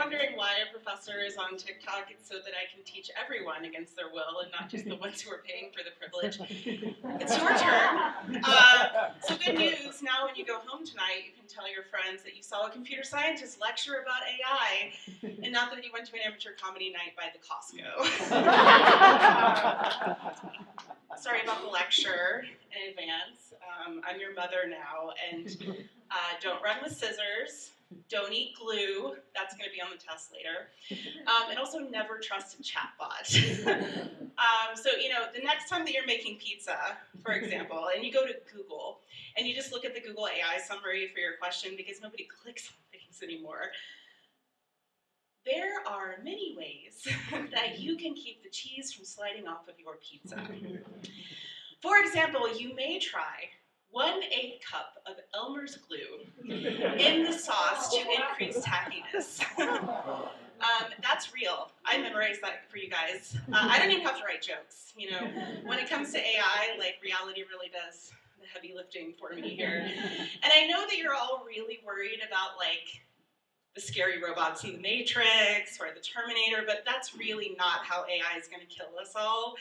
wondering why a professor is on TikTok, it's so that I can teach everyone against their will and not just the ones who are paying for the privilege. It's your turn. So good news, now when you go home tonight, you can tell your friends that you saw a computer scientist lecture about AI, and not that you went to an amateur comedy night by the Costco. Sorry about the lecture in advance. I'm your mother now, and don't run with scissors. Don't eat glue. That's going to be on the test later. And also never trust a chatbot. So, the next time that you're making pizza, for example, and you go to Google, and you just look at the Google AI summary for your question because nobody clicks on things anymore, there are many ways that you can keep the cheese from sliding off of your pizza. For example, you may try 1/8 cup of Elmer's glue in the sauce to increase tackiness. That's real. I memorized that for you guys. I don't even have to write jokes. When it comes to AI, reality really does the heavy lifting for me here. And I know that you're all really worried about the scary robots in the Matrix or the Terminator, but that's really not how AI is going to kill us all.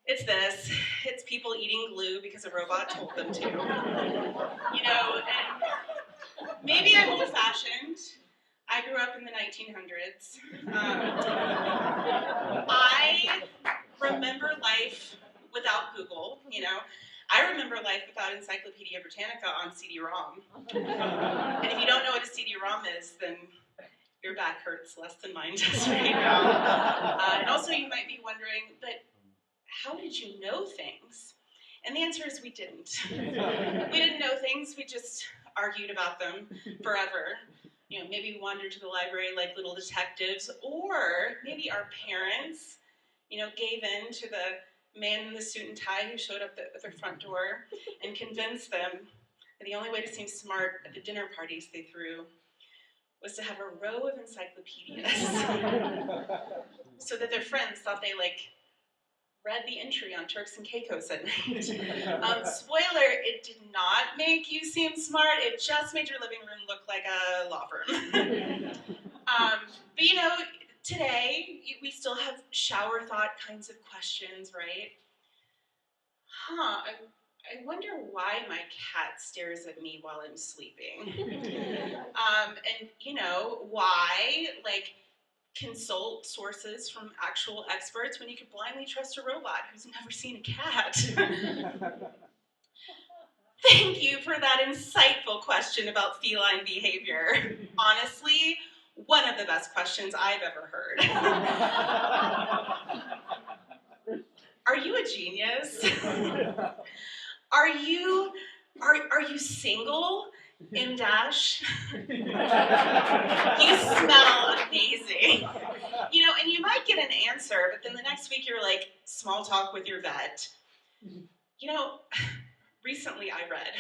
It's this. It's people eating glue because a robot told them to. And maybe I'm old-fashioned. I grew up in the 1900s. I remember life without Google, I remember life without Encyclopedia Britannica on CD-ROM. And if you don't know what a CD-ROM is, then your back hurts less than mine does right now. And also you might be wondering, but how did you know things? And the answer is we didn't. We didn't know things, we just argued about them forever. Maybe we wandered to the library like little detectives, or maybe our parents, gave in to the man in the suit and tie who showed up at their front door and convinced them that the only way to seem smart at the dinner parties they threw was to have a row of encyclopedias so that their friends thought they read the entry on Turks and Caicos at night. Spoiler, it did not make you seem smart, it just made your living room look like a law firm. But today, we still have shower thought kinds of questions, right? I wonder why my cat stares at me while I'm sleeping. And why, consult sources from actual experts when you could blindly trust a robot who's never seen a cat. Thank you for that insightful question about feline behavior. Honestly, one of the best questions I've ever heard. Are you a genius? Are you single? M dash. You smell amazing. And you might get an answer, but then the next week you're small talk with your vet. Recently I read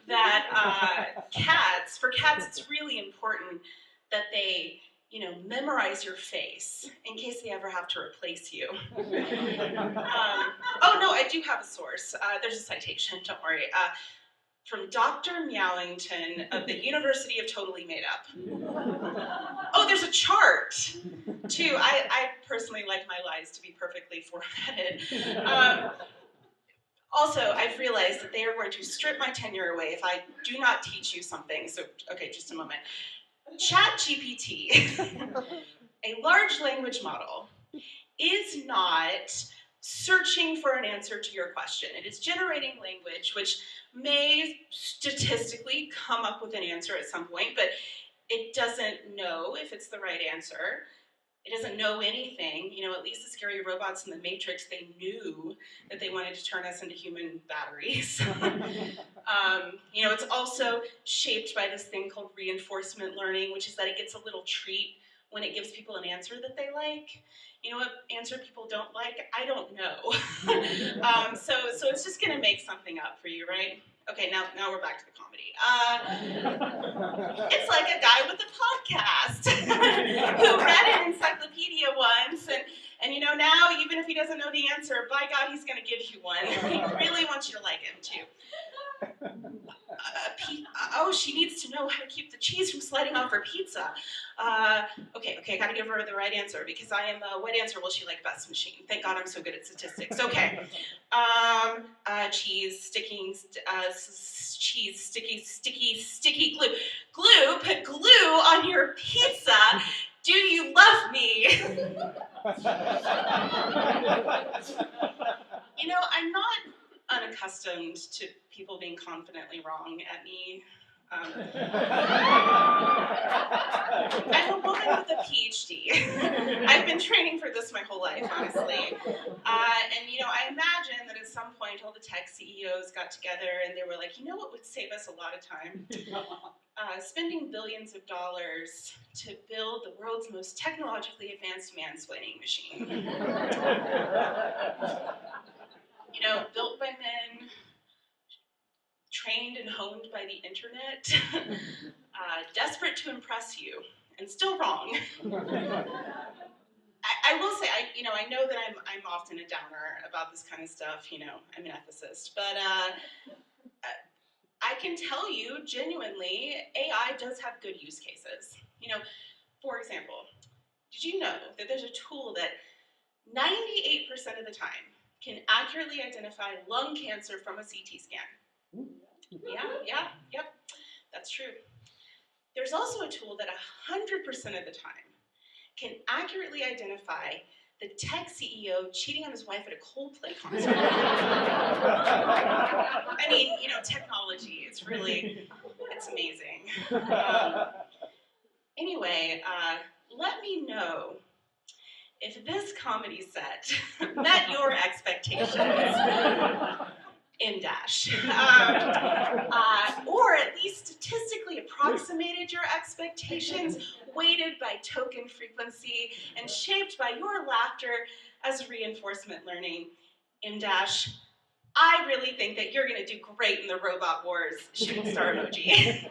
that for cats it's really important that they, memorize your face in case they ever have to replace you. Oh no, I do have a source. There's a citation, don't worry. From Dr. Meowington of the University of Totally Made Up. Oh, there's a chart, too. I personally like my lies to be perfectly formatted. Also, I've realized that they are going to strip my tenure away if I do not teach you something. So, okay, just a moment. ChatGPT, a large language model, is not searching for an answer to your question. It is generating language, which may statistically come up with an answer at some point, but it doesn't know if it's the right answer. It doesn't know anything. At least the scary robots in the Matrix, they knew that they wanted to turn us into human batteries. It's also shaped by this thing called reinforcement learning, which is that it gets a little treat when it gives people an answer that they like. What answer people don't like? I don't know. So it's just going to make something up for you, right? Okay, now we're back to the comedy. It's like a guy with a podcast who read an encyclopedia once, and now even if he doesn't know the answer, by God, he's going to give you one. He really wants you to like him too. Oh, she needs to know how to keep the cheese from sliding off her pizza. Okay, I gotta give her the right answer because I am what answer will she like best machine. Thank God I'm so good at statistics. Okay. Cheese, sticky glue. Glue, put glue on your pizza. Do you love me? You know, I'm not unaccustomed to people being confidently wrong at me. I'm a woman with a PhD. I've been training for this my whole life, honestly. And you know, I imagine that at some point all the tech CEOs got together and they were like, you know what would save us a lot of time? Spending billions of dollars to build the world's most technologically advanced mansplaining machine. You know, built by men, trained and honed by the internet, desperate to impress you, and still wrong. I will say, I know that I'm often a downer about this kind of stuff. You know, I'm an ethicist, but I can tell you genuinely, AI does have good use cases. You know, for example, did you know that there's a tool that 98% of the time can accurately identify lung cancer from a CT scan? Yep, that's true. There's also a tool that 100% of the time can accurately identify the tech CEO cheating on his wife at a Coldplay concert. I mean, you know, technology, it's amazing. Anyway, let me know if this comedy set met your expectations. In Dash, or at least statistically approximated your expectations, weighted by token frequency, and shaped by your laughter as reinforcement learning. In Dash, I really think that you're going to do great in the Robot Wars. Shooting star emoji.